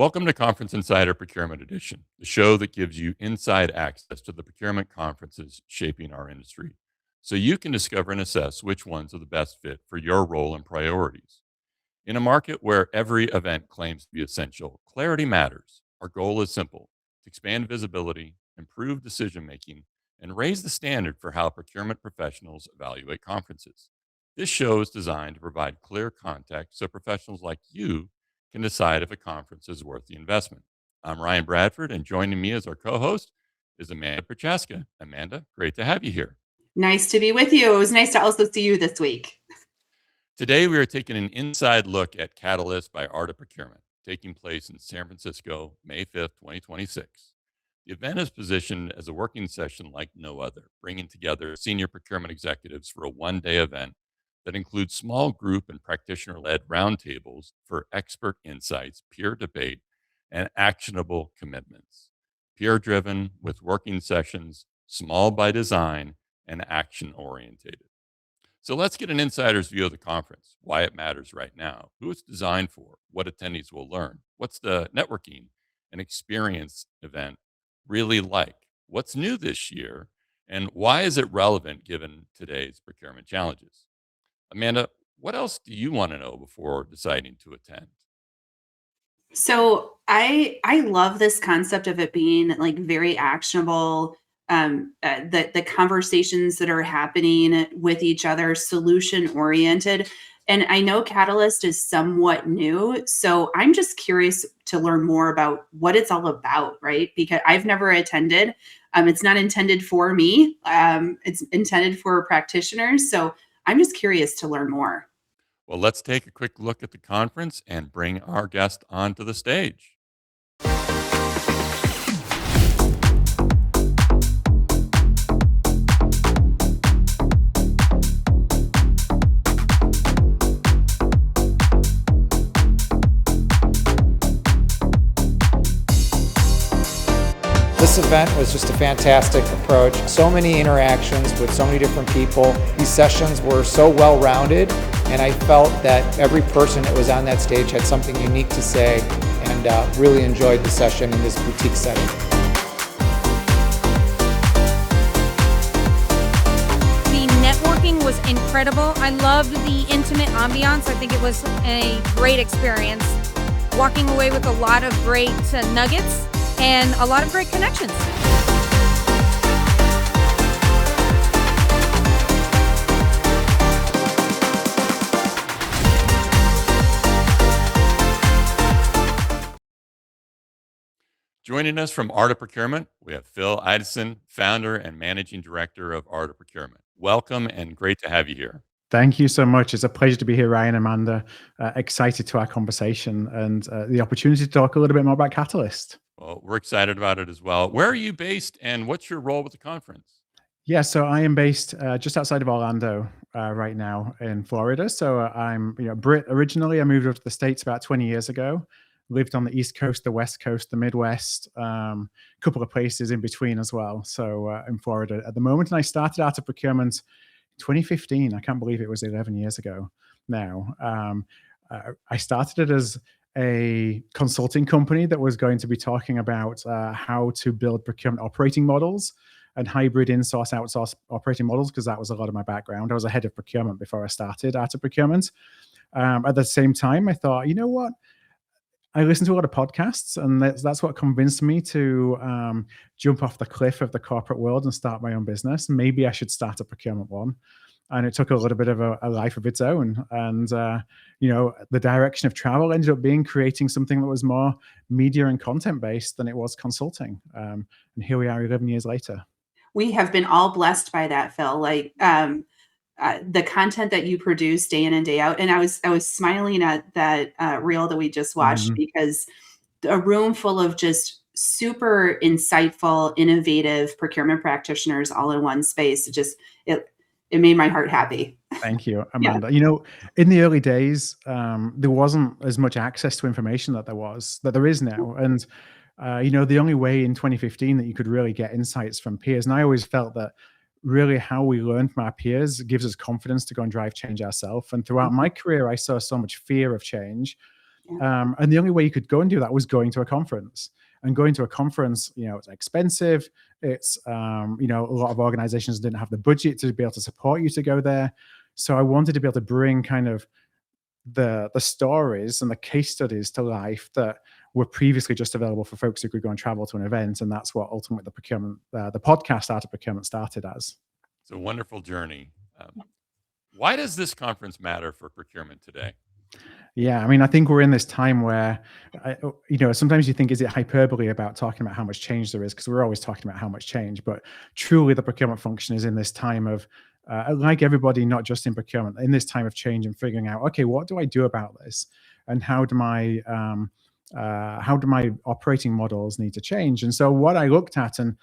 Welcome to Conference Insider Procurement Edition, the show that gives you inside access to the procurement conferences shaping our industry, so you can discover and assess which ones are the best fit for your role and priorities. In a market where every event claims to be essential, clarity matters. Our goal is simple: to expand visibility, improve decision making, and raise the standard for how procurement professionals evaluate conferences. This show is designed to provide clear context so professionals like you can decide if a conference is worth the investment. I'm Ryan Bradford, and joining me as our co host is Amanda Prochaska. Amanda, great to have you here. Nice to be with you. It was nice to also see you this week. Today, we are taking an inside look at Catalyst by Art of Procurement, taking place in San Francisco, May 5th, 2026. The event is positioned as a working session like no other, bringing together senior procurement executives for a one-day event that includes small group and practitioner-led roundtables for expert insights, peer debate, and actionable commitments. Peer-driven with working sessions, small by design, and action-orientated. So let's get an insider's view of the conference, why it matters right now, who it's designed for, what attendees will learn, what's the networking and experience event really like, what's new this year, and why is it relevant given today's procurement challenges. Amanda, what else do you want to know before deciding to attend? So I love this concept of it being like very actionable. The conversations that are happening with each other, solution oriented. And I know Catalyst is somewhat new, so I'm just curious to learn more about what it's all about, right? Because I've never attended. It's not intended for me. It's intended for practitioners. So I'm just curious to learn more. Well, let's take a quick look at the conference and bring our guest onto the stage. This event was just a fantastic approach. So many interactions with so many different people. These sessions were so well-rounded, and I felt that every person that was on that stage had something unique to say, and really enjoyed the session in this boutique setting. The networking was incredible. I loved the intimate ambiance. I think it was a great experience. Walking away with a lot of great nuggets and a lot of great connections. Joining us from Art of Procurement, we have Phil Ideson, founder and managing director of Art of Procurement. Welcome and great to have you here. Thank you so much. It's a pleasure to be here, Ryan, Amanda. Excited to our conversation and the opportunity to talk a little bit more about Catalyst. Well, we're excited about it as well. Where are you based and what's your role with the conference? Yeah, so I am based just outside of Orlando right now in Florida. So I'm Brit originally. I moved over to the States about 20 years ago. Lived on the East Coast, the West Coast, the Midwest, a couple of places in between as well. So in Florida at the moment. And I started Art of Procurement 2015. I can't believe it was 11 years ago now. I started it as a consulting company that was going to be talking about how to build procurement operating models and hybrid in-source, outsource operating models, because that was a lot of my background. I was a head of procurement before I started Art of Procurement. At the same time, I thought, you know what? I listened to a lot of podcasts, and that's what convinced me to jump off the cliff of the corporate world and start my own business. Maybe I should start a procurement one. And it took a little bit of a life of its own. And, the direction of travel ended up being creating something that was more media and content-based than it was consulting. And here we are 11 years later. We have been all blessed by that, Phil. The content that you produce day in and day out. And I was smiling at that reel that we just watched because a room full of just super insightful, innovative procurement practitioners all in one space. It made my heart happy. Thank you, Amanda. Yeah. In the early days, there wasn't as much access to information that there is now. And, the only way in 2015 that you could really get insights from peers, and I always felt that really how we learn from our peers gives us confidence to go and drive change ourselves. And throughout my career, I saw so much fear of change And the only way you could go and do that was going to a conference. And going to a conference, it's expensive. It's, a lot of organizations didn't have the budget to be able to support you to go there. So I wanted to be able to bring kind of the stories and the case studies to life that were previously just available for folks who could go and travel to an event. And that's what ultimately the podcast Art of Procurement started as. It's a wonderful journey. Why does this conference matter for procurement today? Yeah, I mean, I think we're in this time where, sometimes you think, is it hyperbole about talking about how much change there is? Because we're always talking about how much change, but truly the procurement function is in this time of, like everybody, not just in procurement, in this time of change and figuring out, okay, what do I do about this? And how do my operating models need to change? And so what I looked at, and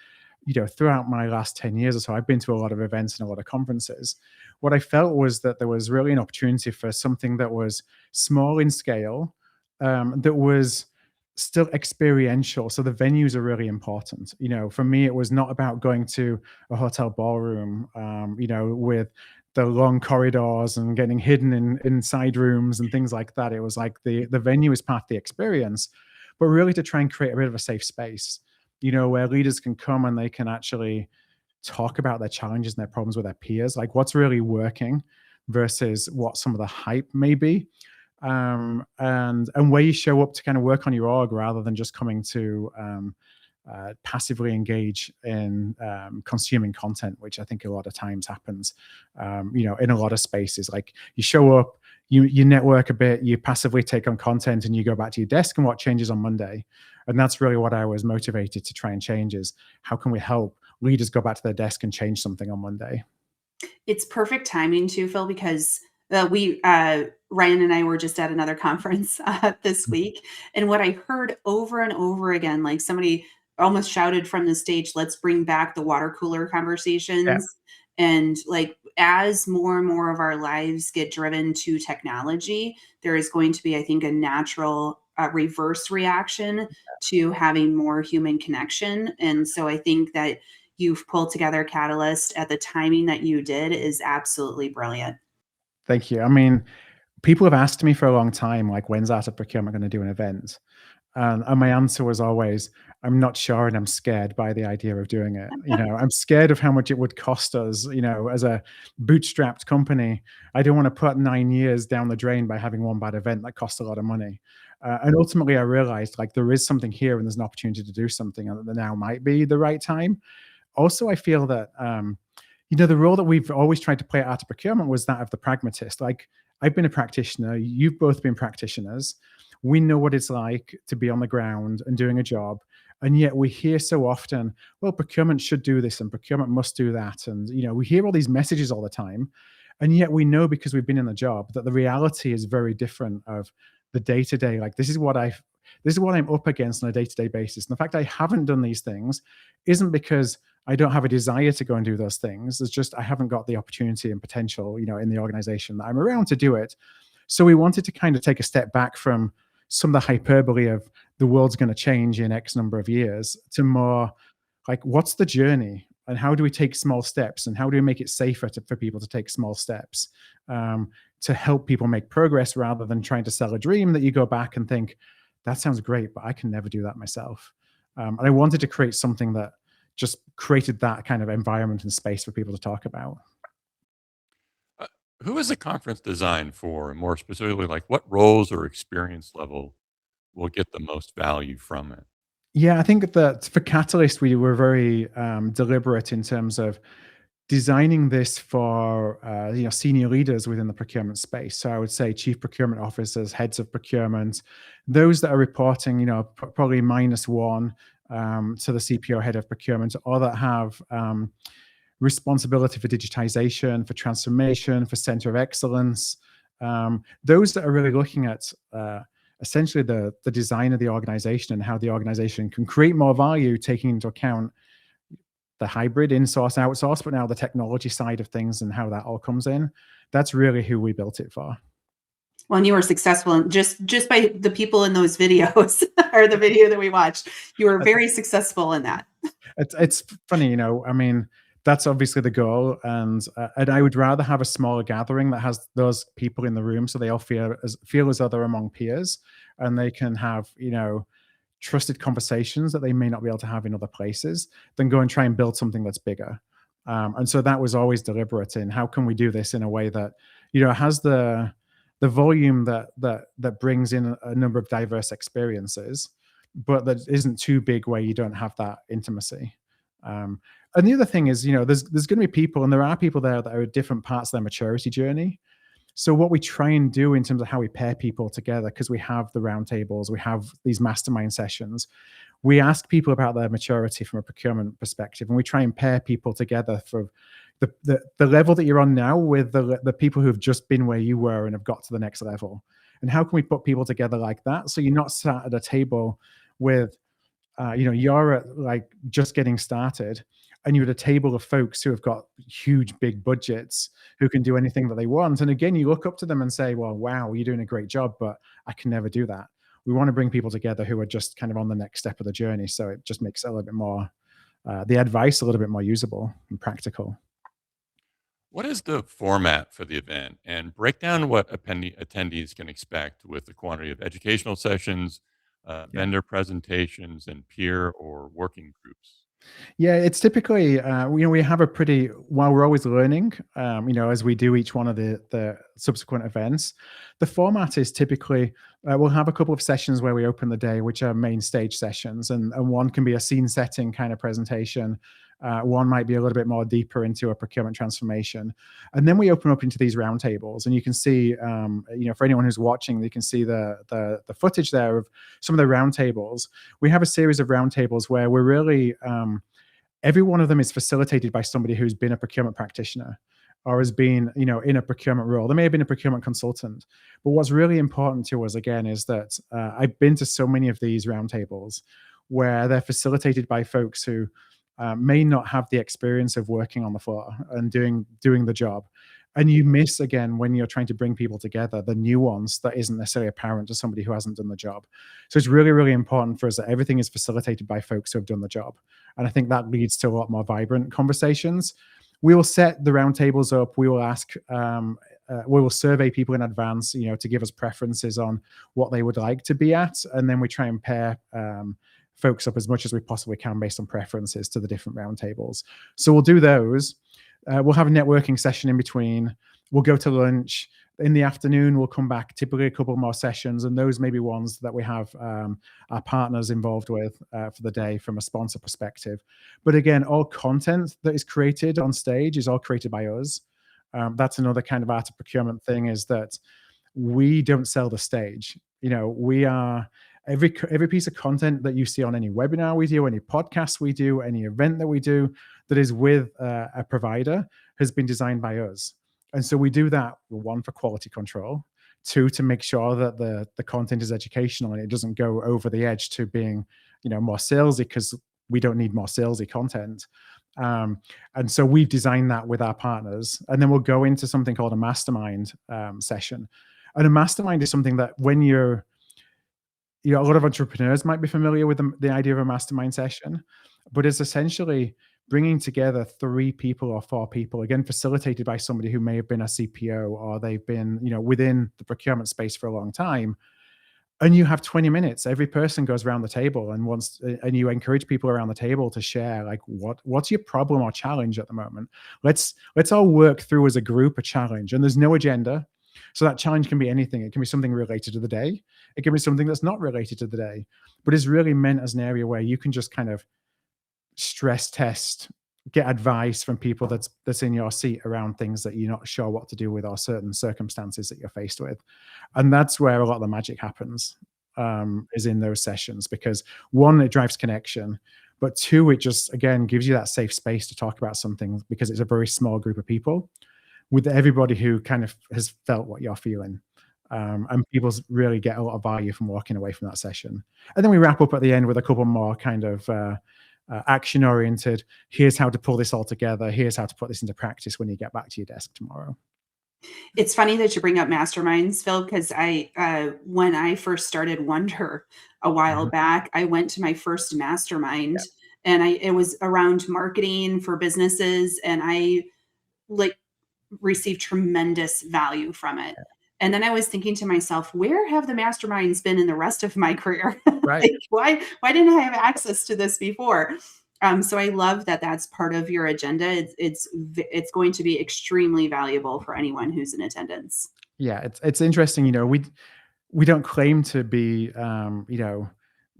throughout my last 10 years or so, I've been to a lot of events and a lot of conferences. What I felt was that there was really an opportunity for something that was small in scale, that was still experiential. So the venues are really important. For me, it was not about going to a hotel ballroom, with the long corridors and getting hidden in side rooms and things like that. It was like the venue is part of the experience, but really to try and create a bit of a safe space, where leaders can come and they can actually talk about their challenges and their problems with their peers, like what's really working versus what some of the hype may be, and where you show up to kind of work on your org rather than just coming to passively engage in consuming content, which I think a lot of times happens, in a lot of spaces. Like you show up, you network a bit, you passively take on content, and you go back to your desk and what changes on Monday. And that's really what I was motivated to try and change, is how can we help leaders go back to their desk and change something on Monday? It's perfect timing too, Phil, because Ryan and I were just at another conference this week. And what I heard over and over again, like somebody almost shouted from the stage, let's bring back the water cooler conversations. Yeah. And like, as more and more of our lives get driven to technology, there is going to be, I think, a natural reverse reaction to having more human connection. And so I think that you've pulled together Catalyst at the timing that you did is absolutely brilliant. Thank you. I mean, people have asked me for a long time, like, when's Art of Procurement going to do an event? And my answer was always, I'm not sure, and I'm scared by the idea of doing it. I'm scared of how much it would cost us, as a bootstrapped company. I don't want to put 9 years down the drain by having one bad event that costs a lot of money. And ultimately, I realized, like, there is something here and there's an opportunity to do something, and that now might be the right time. Also, I feel that, the role that we've always tried to play at Art of Procurement was that of the pragmatist. Like, I've been a practitioner, you've both been practitioners. We know what it's like to be on the ground and doing a job. And yet we hear so often, well, procurement should do this and procurement must do that. And, we hear all these messages all the time. And yet we know, because we've been in the job, that the reality is very different of the day-to-day. Like, this is what I'm up against on a day-to-day basis. And the fact I haven't done these things isn't because I don't have a desire to go and do those things. It's just I haven't got the opportunity and potential, in the organization that I'm around to do it. So we wanted to kind of take a step back from some of the hyperbole of the world's going to change in X number of years to more like, what's the journey and how do we take small steps and how do we make it safer for people to take small steps to help people make progress, rather than trying to sell a dream that you go back and think, that sounds great, but I can never do that myself. And I wanted to create something that just created that kind of environment and space for people to talk about. Who is the conference designed for? And more specifically, like, what roles or experience level will get the most value from it? Yeah, I think that for Catalyst, we were very deliberate in terms of designing this for senior leaders within the procurement space. So I would say chief procurement officers, heads of procurement, those that are reporting, probably -1 to the CPO, head of procurement, or that have responsibility for digitization, for transformation, for center of excellence. Those that are really looking at essentially the design of the organization and how the organization can create more value, taking into account the hybrid in-source, outsource, but now the technology side of things and how that all comes in. That's really who we built it for. Well, and you were successful, and just by the people in those videos or the video that we watched, you were very successful in that. It's funny, I mean, that's obviously the goal, and I would rather have a smaller gathering that has those people in the room, so they all feel as though they're among peers, and they can have, trusted conversations that they may not be able to have in other places, than go and try and build something that's bigger. And so that was always deliberate in how can we do this in a way that has the volume that brings in a number of diverse experiences, but that isn't too big where you don't have that intimacy. Um, and the other thing is, there's going to be people, and there are people there that are at different parts of their maturity journey. So what we try and do in terms of how we pair people together, because we have the roundtables, we have these mastermind sessions, we ask people about their maturity from a procurement perspective, and we try and pair people together for the level that you're on now with the people who have just been where you were and have got to the next level. And how can we put people together like that? So you're not sat at a table with, you're at like just getting started, and you're at a table of folks who have got huge, big budgets, who can do anything that they want. And again, you look up to them and say, well, wow, you're doing a great job, but I can never do that. We want to bring people together who are just kind of on the next step of the journey. So it just makes it a little bit more, the advice a little bit more usable and practical. What is the format for the event? And break down what attendees can expect with the quantity of educational sessions, Yeah. vendor presentations, and peer or working groups. Yeah, it's typically, we have a pretty, while we're always learning, as we do each one of the subsequent events, the format is typically, we'll have a couple of sessions where we open the day, which are main stage sessions, and one can be a scene setting kind of presentation. One might be a little bit more deeper into a procurement transformation. And then we open up into these roundtables, and you can see, for anyone who's watching, you can see the footage there of some of the roundtables. We have a series of roundtables where we're really, every one of them is facilitated by somebody who's been a procurement practitioner or has been, in a procurement role. They may have been a procurement consultant. But what's really important to us, again, is that I've been to so many of these roundtables where they're facilitated by folks who may not have the experience of working on the floor and doing the job. And you miss, again, when you're trying to bring people together, the nuance that isn't necessarily apparent to somebody who hasn't done the job. So it's really, really important for us that everything is facilitated by folks who have done the job. And I think that leads to a lot more vibrant conversations. We will set the roundtables up. We will ask, we will survey people in advance, to give us preferences on what they would like to be at. And then we try and pair folks up as much as we possibly can based on preferences to the different roundtables. So we'll do those. We'll have a networking session in between. We'll go to lunch. In the afternoon, we'll come back, typically a couple more sessions, and those may be ones that we have our partners involved with for the day from a sponsor perspective. But again, all content that is created on stage is all created by us. That's another kind of Art of Procurement thing, is that we don't sell the stage. We are, every piece of content that you see on any webinar we do, any podcast we do, any event that we do that is with a provider has been designed by us. And so we do that, one, for quality control, two, to make sure that the content is educational and it doesn't go over the edge to being, more salesy, because we don't need more salesy content. And so we've designed that with our partners. And then we'll go into something called a mastermind session. And a mastermind is something that when you're, a lot of entrepreneurs might be familiar with the idea of a mastermind session, but it's essentially bringing together 3 people or 4 people, again, facilitated by somebody who may have been a CPO or they've been, within the procurement space for a long time. And you have 20 minutes. Every person goes around the table and you encourage people around the table to share, like, what's your problem or challenge at the moment? Let's all work through as a group a challenge, and there's no agenda. So that challenge can be anything. It can be something related to the day. It can be something that's not related to the day, but it's really meant as an area where you can just kind of stress test, get advice from people that's in your seat around things that you're not sure what to do with or certain circumstances that you're faced with. And that's where a lot of the magic happens, is in those sessions, because one, it drives connection, but two, it just, again, gives you that safe space to talk about something, because it's a very small group of people with everybody who kind of has felt what you're feeling. And people really get a lot of value from walking away from that session. And then we wrap up at the end with a couple more kind of action-oriented, here's how to pull this all together, here's how to put this into practice when you get back to your desk tomorrow. It's funny that you bring up masterminds, Phil, because when I first started Wonder a while back, I went to my first mastermind and it was around marketing for businesses, and I like received tremendous value from it. And then I was thinking to myself, where have the masterminds been in the rest of my career? Right. Like, why didn't I have access to this before? So I love that that's part of your agenda. It's going to be extremely valuable for anyone who's in attendance. Yeah, it's interesting. We don't claim to be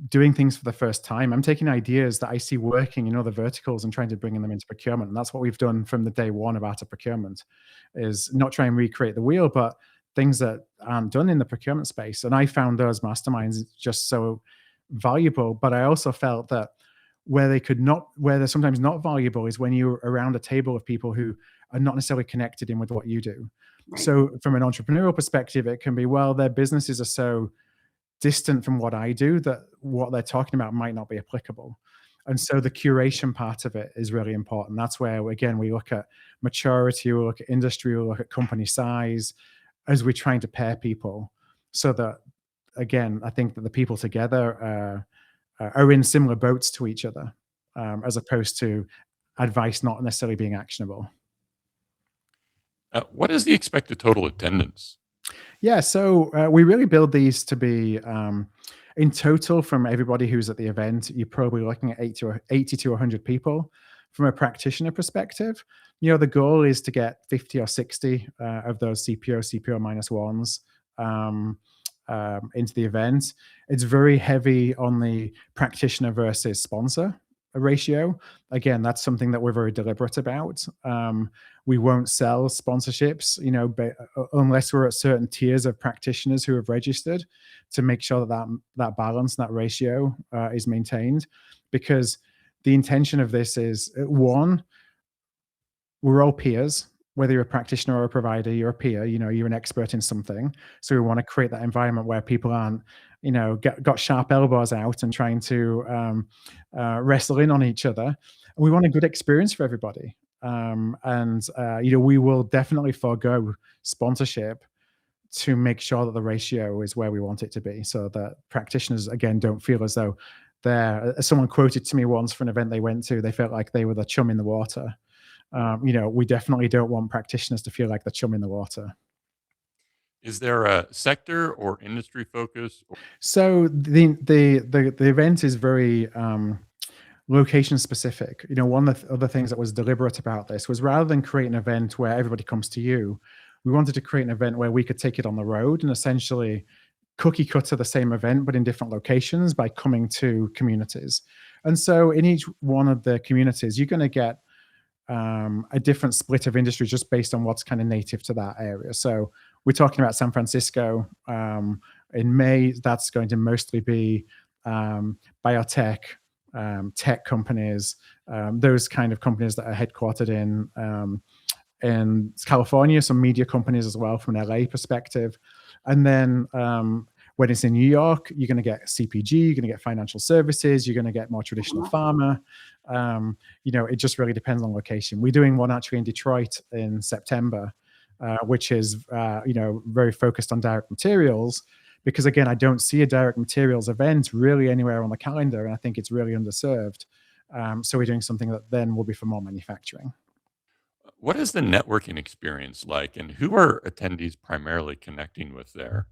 doing things for the first time. I'm taking ideas that I see working in other verticals and trying to bring them into procurement. And that's what we've done from the day one of Art of Procurement, is not try and recreate the wheel, but things that aren't done in the procurement space. And I found those masterminds just so valuable. But I also felt that where they're sometimes not valuable is when you're around a table of people who are not necessarily connected in with what you do. Right. So from an entrepreneurial perspective, it can be, well, their businesses are so distant from what I do that what they're talking about might not be applicable. And so the curation part of it is really important. That's where, again, we look at maturity, we look at industry, we look at company size as we're trying to pair people so that, again, I think that the people together are in similar boats to each other, as opposed to advice not necessarily being actionable. What is the expected total attendance? Yeah, so we really build these to be, in total, from everybody who's at the event, you're probably looking at 80 to 100 people. From a practitioner perspective, the goal is to get 50 or 60 of those CPO minus ones into the event. It's very heavy on the practitioner versus sponsor ratio. Again, that's something that we're very deliberate about. We won't sell sponsorships, unless we're at certain tiers of practitioners who have registered, to make sure that balance, that ratio is maintained. Because the intention of this is, one, we're all peers. Whether you're a practitioner or a provider, you're a peer, you're an expert in something. So we want to create that environment where people aren't, got sharp elbows out and trying to wrestle in on each other. And we want a good experience for everybody. We will definitely forego sponsorship to make sure that the ratio is where we want it to be, so that practitioners, again, don't feel as though as someone quoted to me once for an event they went to, they felt like they were the chum in the water. We definitely don't want practitioners to feel like the chum in the water. Is there a sector or industry focus? So the event is very location specific. One of the other things that was deliberate about this was, rather than create an event where everybody comes to you, we wanted to create an event where we could take it on the road and essentially cookie cutter the same event, but in different locations by coming to communities. And so in each one of the communities, you're going to get a different split of industry just based on what's kind of native to that area. So we're talking about San Francisco. In May, that's going to mostly be biotech, tech companies, those kind of companies that are headquartered in California, some media companies as well from an LA perspective. And then when it's in New York, you're going to get CPG, you're going to get financial services, you're going to get more traditional pharma. It just really depends on location. We're doing one actually in Detroit in September, which is very focused on direct materials, because again, I don't see a direct materials event really anywhere on the calendar, and I think it's really underserved. So we're doing something that then will be for more manufacturing. What is the networking experience like, and who are attendees primarily connecting with there?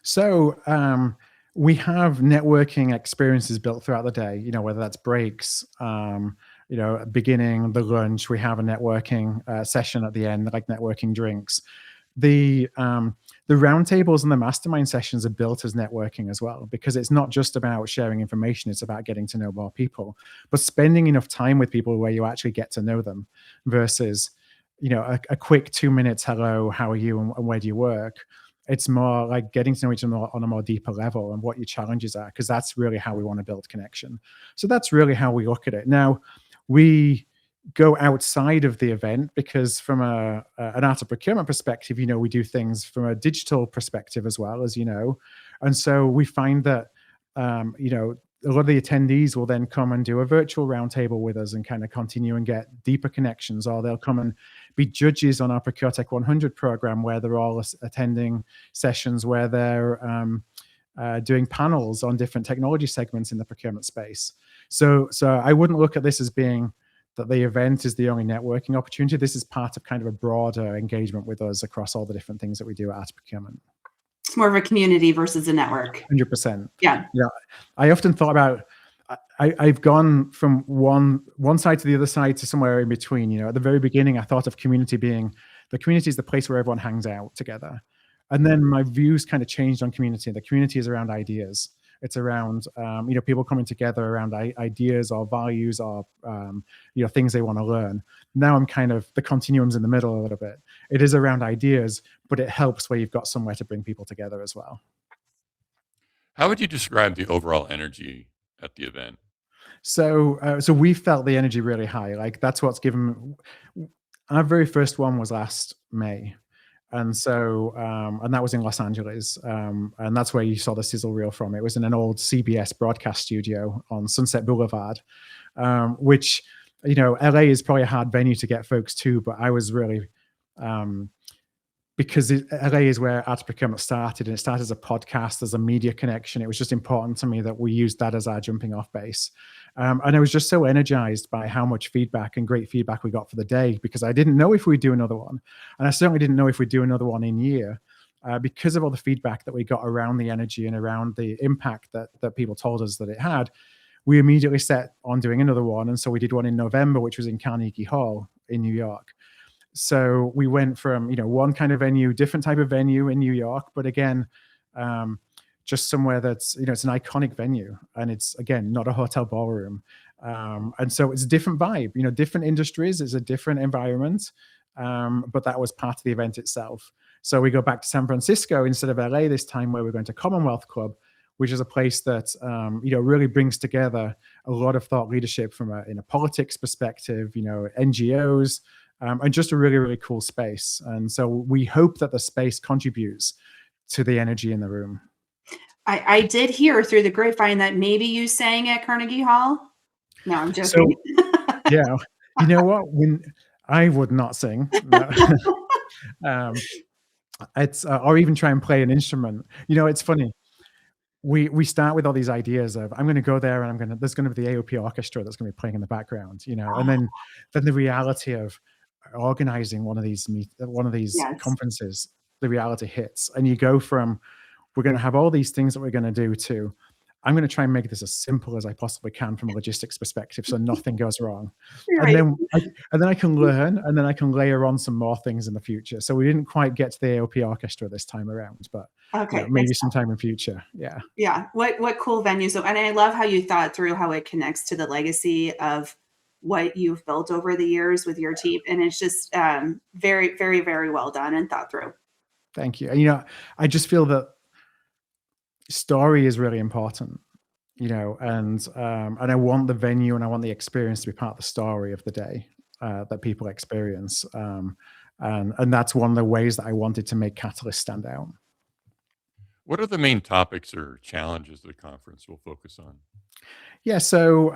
So we have networking experiences built throughout the day, whether that's breaks, beginning, the lunch, we have a networking session at the end, like networking drinks. The roundtables and the mastermind sessions are built as networking as well, because it's not just about sharing information, it's about getting to know more people, but spending enough time with people where you actually get to know them versus, a quick 2 minutes, hello, how are you, and where do you work? It's more like getting to know each other on a more deeper level and what your challenges are, because that's really how we want to build connection. So that's really how we look at it. Now, we go outside of the event because from an Art of Procurement perspective, we do things from a digital perspective as well, as you know. And so we find that, a lot of the attendees will then come and do a virtual roundtable with us and kind of continue and get deeper connections, or they'll come and be judges on our ProcureTech 100 program, where they're all attending sessions where they're doing panels on different technology segments in the procurement space. So I wouldn't look at this as being that the event is the only networking opportunity. This is part of kind of a broader engagement with us across all the different things that we do at Art of Procurement. It's more of a community versus a network. 100%. Yeah. You know, I often thought about, I've gone from one side to the other side to somewhere in between. You know, at the very beginning, I thought of community being, the community is the place where everyone hangs out together. And then my views kind of changed on community. The community is around ideas. It's around, you know, people coming together around ideas or values or, you know, things they want to learn. Now I'm kind of, the continuum's in the middle a little bit. It is around ideas, but it helps where you've got somewhere to bring people together as well. How would you describe the overall energy at the event? So we felt the energy really high. Like that's what's given. Our very first one was last May, and so and that was in Los Angeles, and that's where you saw the sizzle reel from. It was in an old CBS broadcast studio on Sunset Boulevard, which, you know, LA is probably a hard venue to get folks to, but I was really. Because LA is where Art of Procurement started, and it started as a podcast, as a media connection. It was just important to me that we used that as our jumping off base. And I was just so energized by how much feedback and great feedback we got for the day, because I didn't know if we'd do another one. And I certainly didn't know if we'd do another one in year, because of all the feedback that we got around the energy and around the impact that people told us that it had. We immediately set on doing another one. And so we did one in November, which was in Carnegie Hall in New York. So we went from, you know, one kind of venue, different type of venue in New York, but again, just somewhere that's, you know, it's an iconic venue, and it's, again, not a hotel ballroom. And so it's a different vibe, you know, different industries, it's a different environment, but that was part of the event itself. So we go back to San Francisco instead of LA this time, where we're going to Commonwealth Club, which is a place that, you know, really brings together a lot of thought leadership from in a politics perspective, you know, NGOs, and just a really, really cool space. And so we hope that the space contributes to the energy in the room. I did hear through the grapevine that maybe you sang at Carnegie Hall. No, I'm joking. So, yeah, you know what? When I would not sing, no. It's or even try and play an instrument. You know, it's funny. We start with all these ideas of, I'm going to go there and there's going to be the AOP orchestra that's going to be playing in the background, you know, and then the reality of organizing one of these Yes. conferences, the reality hits, and you go from, we're going to have all these things that we're going to do, to, I'm going to try and make this as simple as I possibly can from a logistics perspective, so nothing goes wrong. Right. And then I can learn, and then I can layer on some more things in the future. So we didn't quite get to the AOP orchestra this time around, but Okay. you know, maybe sometime in future. Yeah. Yeah. What cool venue. So, and I love how you thought through how it connects to the legacy of what you've built over the years with your team. And it's just very, very, very well done and thought through. Thank you. And, you know, I just feel that story is really important, you know, and I want the venue and I want the experience to be part of the story of the day that people experience. And that's one of the ways that I wanted to make Catalyst stand out. What are the main topics or challenges the conference will focus on? Yeah, so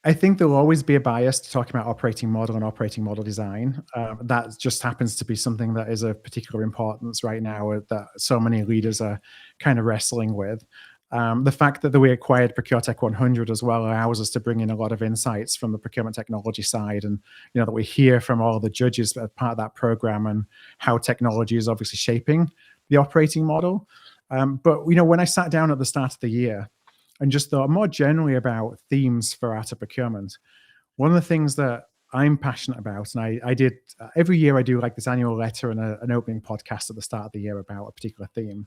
I think there'll always be a bias to talking about operating model and operating model design. That just happens to be something that is of particular importance right now, that so many leaders are kind of wrestling with. The fact that we acquired ProcureTech 100 as well allows us to bring in a lot of insights from the procurement technology side, and you know that we hear from all the judges as part of that program and how technology is obviously shaping the operating model. But you know, when I sat down at the start of the year and just thought more generally about themes for Art of Procurement, one of the things that I'm passionate about, and I did every year, I do like this annual letter and an opening podcast at the start of the year about a particular theme.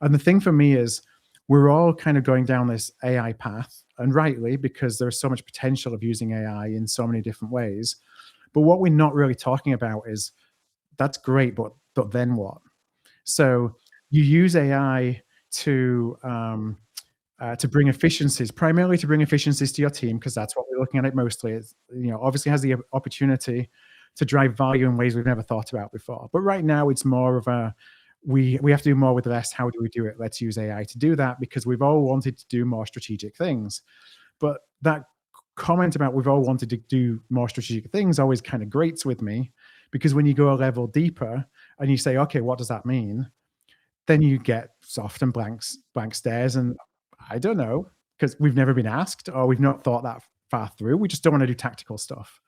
And the thing for me is, we're all kind of going down this AI path, and rightly, because there's so much potential of using AI in so many different ways. But what we're not really talking about is, that's great, but then what? So you use AI to bring efficiencies, primarily to bring efficiencies to your team, because that's what we're looking at it mostly. It's, you know, obviously has the opportunity to drive value in ways we've never thought about before. But right now it's more of a, we have to do more with less. How do we do it? Let's use AI to do that, because we've all wanted to do more strategic things. But that comment about we've all wanted to do more strategic things always kind of grates with me, because when you go a level deeper and you say, okay, what does that mean? Then you get soft and blank stares, and I don't know. because we've never been asked, or we've not thought that far through. We just don't want to do tactical stuff.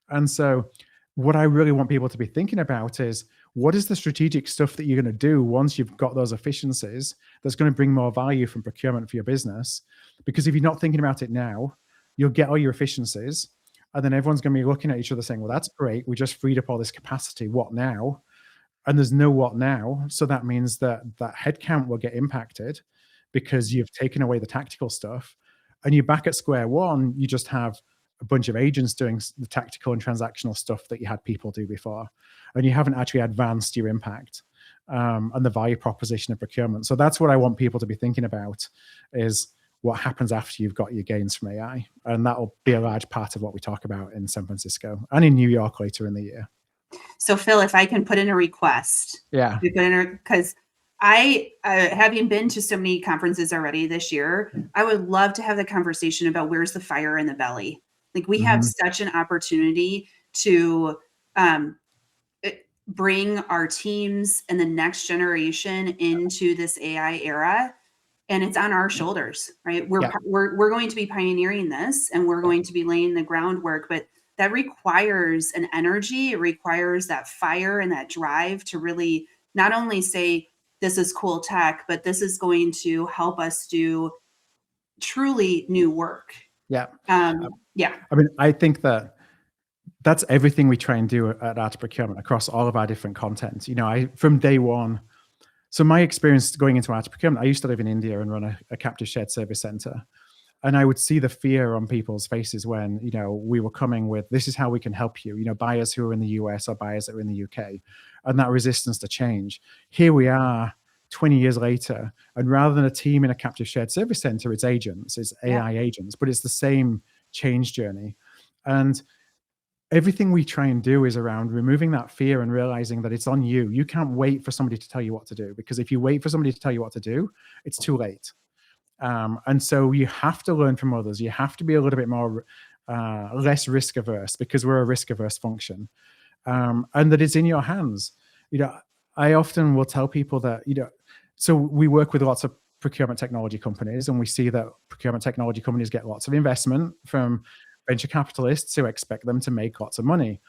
And so what I really want people to be thinking about is, what is the strategic stuff that you're going to do once you've got those efficiencies that's going to bring more value from procurement for your business? Because if you're not thinking about it now, you'll get all your efficiencies, and then everyone's going to be looking at each other saying, well, that's great. We just freed up all this capacity. What now? And there's no what now. So that means that that headcount will get impacted because you've taken away the tactical stuff, and you're back at square one. You just have a bunch of agents doing the tactical and transactional stuff that you had people do before, and you haven't actually advanced your impact and the value proposition of procurement. So that's what I want people to be thinking about, is what happens after you've got your gains from AI. And that'll be a large part of what we talk about in San Francisco and in New York later in the year. So Phil, if I can put in a request, Yeah. because I, having been to so many conferences already this year, I would love to have the conversation about where's the fire in the belly. Like, we have such an opportunity to bring our teams and the next generation into this AI era, and it's on our shoulders, right? We're going to be pioneering this, and we're going to be laying the groundwork, but that requires an energy. It requires that fire and that drive to really not only say, this is cool tech, but this is going to help us do truly new work. Yeah. Yeah. I mean, I think that's everything we try and do at Art of Procurement across all of our different content. You know, from day one. So my experience going into Art of Procurement, I used to live in India and run a captive shared service center. And I would see the fear on people's faces when, you know, we were coming with, this is how we can help you, you know, buyers who are in the US or buyers that are in the UK, and that resistance to change. Here we are 20 years later, and rather than a team in a captive shared service center, it's agents, it's AI agents, but it's the same change journey. And everything we try and do is around removing that fear and realizing that it's on you. You can't wait for somebody to tell you what to do, because if you wait for somebody to tell you what to do, it's too late. And so you have to learn from others. You have to be a little bit more less risk averse, because we're a risk averse function, and that it's in your hands. You know, I often will tell people that, you know, so we work with lots of procurement technology companies, and we see that procurement technology companies get lots of investment from venture capitalists who expect them to make lots of money.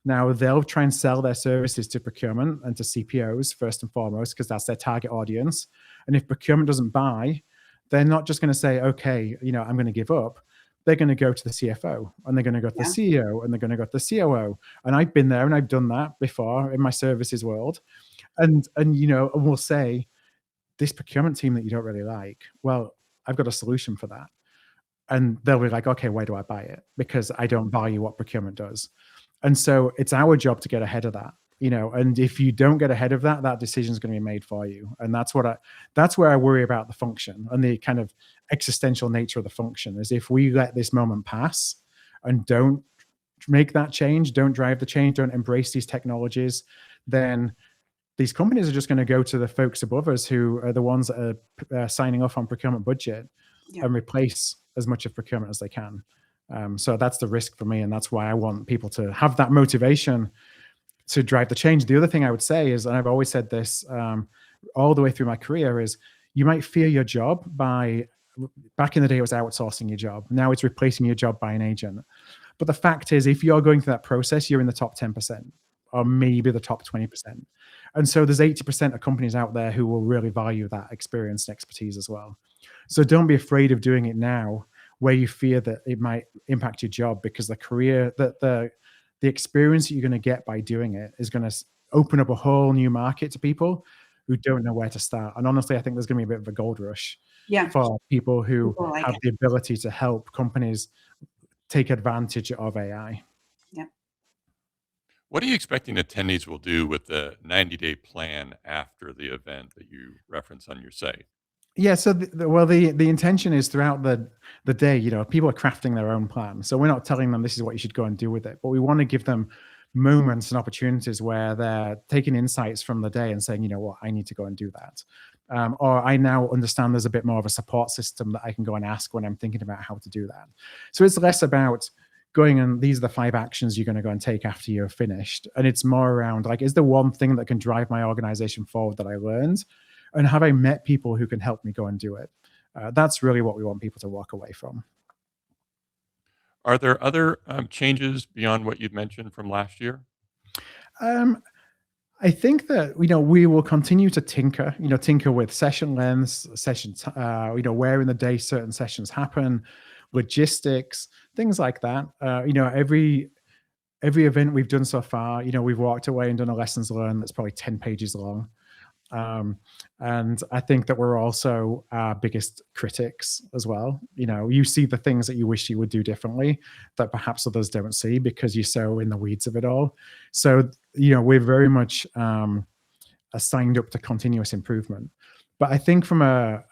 Now, they'll try and sell their services to procurement and to CPOs first and foremost, because that's their target audience. And if procurement doesn't buy, they're not just going to say, okay, you know, I'm going to give up. They're going to go to the CFO, and they're going to go to the CEO, and they're going to go to the COO. And I've been there and I've done that before in my services world. And you know, and we'll say, this procurement team that you don't really like, well, I've got a solution for that. And they'll be like, okay, why do I buy it? Because I don't value what procurement does. And so it's our job to get ahead of that, you know, and if you don't get ahead of that, that decision is going to be made for you. And that's where I worry about the function and the kind of existential nature of the function, is if we let this moment pass and don't make that change, don't drive the change, don't embrace these technologies, then these companies are just going to go to the folks above us who are the ones that are signing off on procurement budget and replace as much of procurement as they can. So that's the risk for me. And that's why I want people to have that motivation to drive the change. The other thing I would say is, and I've always said this all the way through my career, is you might fear your job back in the day it was outsourcing your job. Now it's replacing your job by an agent. But the fact is, if you're going through that process, you're in the top 10% or maybe the top 20%. And so there's 80% of companies out there who will really value that experience and expertise as well. So don't be afraid of doing it now, where you fear that it might impact your job, because the experience that you're going to get by doing it is going to open up a whole new market to people who don't know where to start. And honestly, I think there's going to be a bit of a gold rush for people who have the ability to help companies take advantage of AI. Yeah. What are you expecting attendees will do with the 90-day plan after the event that you reference on your site? Yeah, so the intention is throughout the day, you know, people are crafting their own plan. So we're not telling them this is what you should go and do with it, but we want to give them moments and opportunities where they're taking insights from the day and saying, you know what, I need to go and do that. Or I now understand there's a bit more of a support system that I can go and ask when I'm thinking about how to do that. So it's less about going and these are the 5 actions you're going to go and take after you're finished. And it's more around like, is there one thing that can drive my organization forward that I learned? And have I met people who can help me go and do it? That's really what we want people to walk away from. Are there other changes beyond what you've mentioned from last year? Um, I think that we will continue to tinker with session lengths, where in the day certain sessions happen, logistics, things like that. Every event we've done so far, we've walked away and done a lessons learned that's probably 10 pages long. Um, and I think that we're also our biggest critics as well. You see the things that you wish you would do differently that perhaps others don't see because you're so in the weeds of it all. So, we're very much signed up to continuous improvement. But I think from a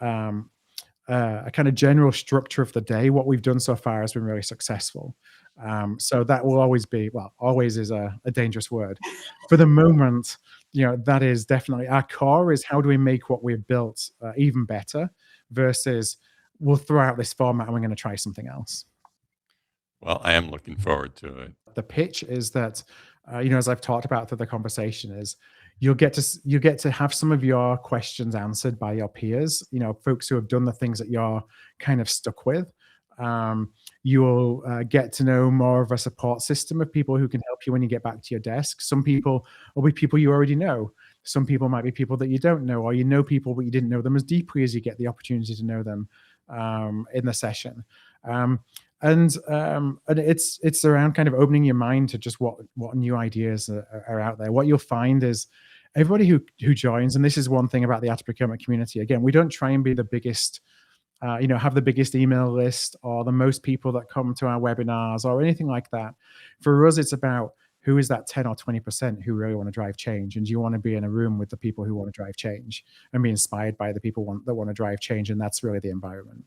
kind of general structure of the day, what we've done so far has been really successful. So that will always be, well, always is a dangerous word. For the moment, that is definitely our core is how do we make what we've built even better versus we'll throw out this format and we're going to try something else. Well, I am looking forward to it. The pitch is that, as I've talked about through the conversation, is you get to have some of your questions answered by your peers, folks who have done the things that you're kind of stuck with. You'll get to know more of a support system of people who can help you when you get back to your desk. Some people will be people you already know. Some people might be people that you don't know, or you know people, but you didn't know them as deeply as you get the opportunity to know them in the session. And it's around kind of opening your mind to just what new ideas are out there. What you'll find is everybody who joins, and this is one thing about the Art of Procurement community. Again, we don't try and be the biggest, have the biggest email list or the most people that come to our webinars or anything like that. For us, it's about who is that 10 or 20% who really want to drive change, and do you want to be in a room with the people who want to drive change and be inspired by the people that want to drive change, and that's really the environment.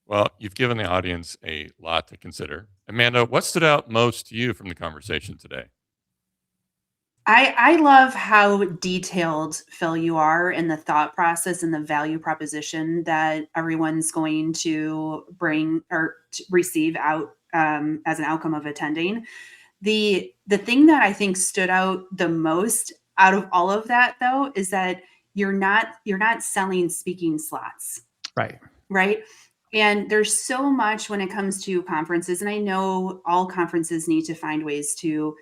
Well, you've given the audience a lot to consider. Amanda, what stood out most to you from the conversation today? I love how detailed, Phil, you are in the thought process and the value proposition that everyone's going to bring or receive out as an outcome of attending. The thing that I think stood out the most out of all of that, though, is that you're not selling speaking slots, Right. right? And there's so much when it comes to conferences, and I know all conferences need to find ways to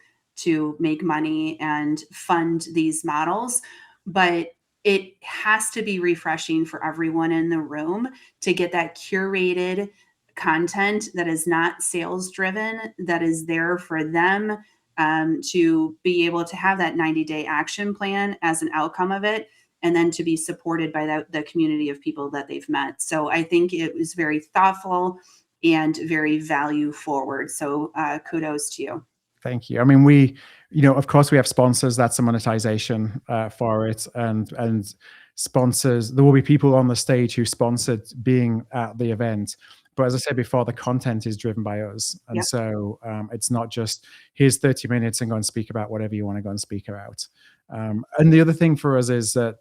make money and fund these models, but it has to be refreshing for everyone in the room to get that curated content that is not sales driven, that is there for them to be able to have that 90-day action plan as an outcome of it, and then to be supported by the community of people that they've met. So I think it was very thoughtful and very value forward. So kudos to you. Thank you. I mean, of course, we have sponsors. That's the monetization for it, and sponsors. There will be people on the stage who sponsored being at the event. But as I said before, the content is driven by us, and Yep. so it's not just here's 30 minutes and go and speak about whatever you want to go and speak about. And the other thing for us is that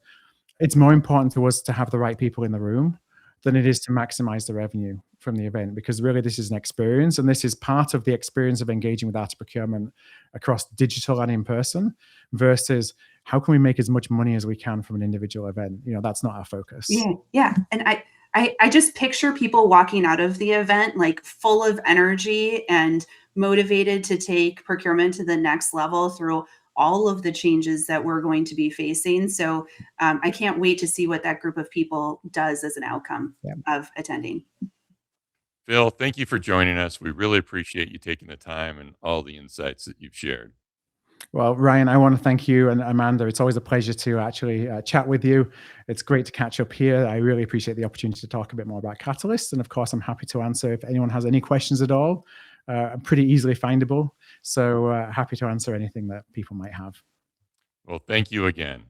it's more important to us to have the right people in the room than it is to maximize the revenue from the event, because really this is an experience, and this is part of the experience of engaging with Art of Procurement across digital and in person, versus how can we make as much money as we can from an individual event. That's not our focus. Yeah. And I just picture people walking out of the event like full of energy and motivated to take procurement to the next level through all of the changes that we're going to be facing. So I can't wait to see what that group of people does as an outcome Yeah. of attending. Phil, thank you for joining us. We really appreciate you taking the time and all the insights that you've shared. Well, Ryan, I want to thank you, and Amanda. It's always a pleasure to actually chat with you. It's great to catch up here. I really appreciate the opportunity to talk a bit more about Catalyst. And of course, I'm happy to answer if anyone has any questions at all. I'm pretty easily findable. So happy to answer anything that people might have. Well, thank you again.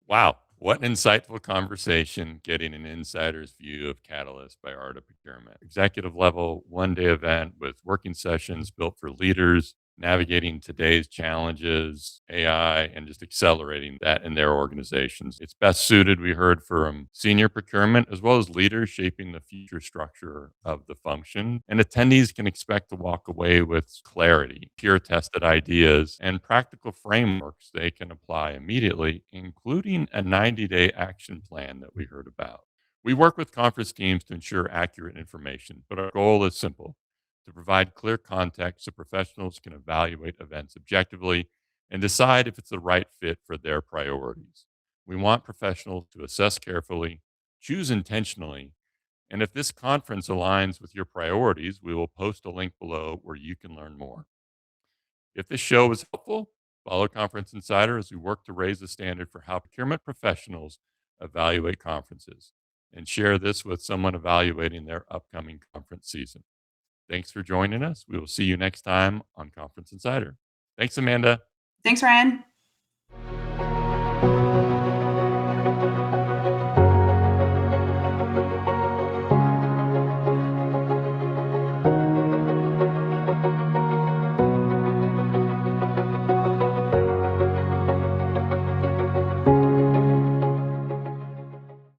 Wow, what an insightful conversation, getting an insider's view of Catalyst by Art of Procurement. Executive level, one-day event with working sessions built for leaders, navigating today's challenges, AI, and just accelerating that in their organizations. It's best suited, we heard, from senior procurement as well as leaders shaping the future structure of the function. And attendees can expect to walk away with clarity, peer tested ideas, and practical frameworks they can apply immediately, including a 90-day action plan that we heard about. We work with conference teams to ensure accurate information, but our goal is simple: to provide clear context so professionals can evaluate events objectively and decide if it's the right fit for their priorities. We want professionals to assess carefully, choose intentionally, and if this conference aligns with your priorities, we will post a link below where you can learn more. If this show was helpful, follow Conference Insider as we work to raise the standard for how procurement professionals evaluate conferences, and share this with someone evaluating their upcoming conference season. Thanks for joining us. We will see you next time on Conference Insider. Thanks, Amanda. Thanks, Ryan.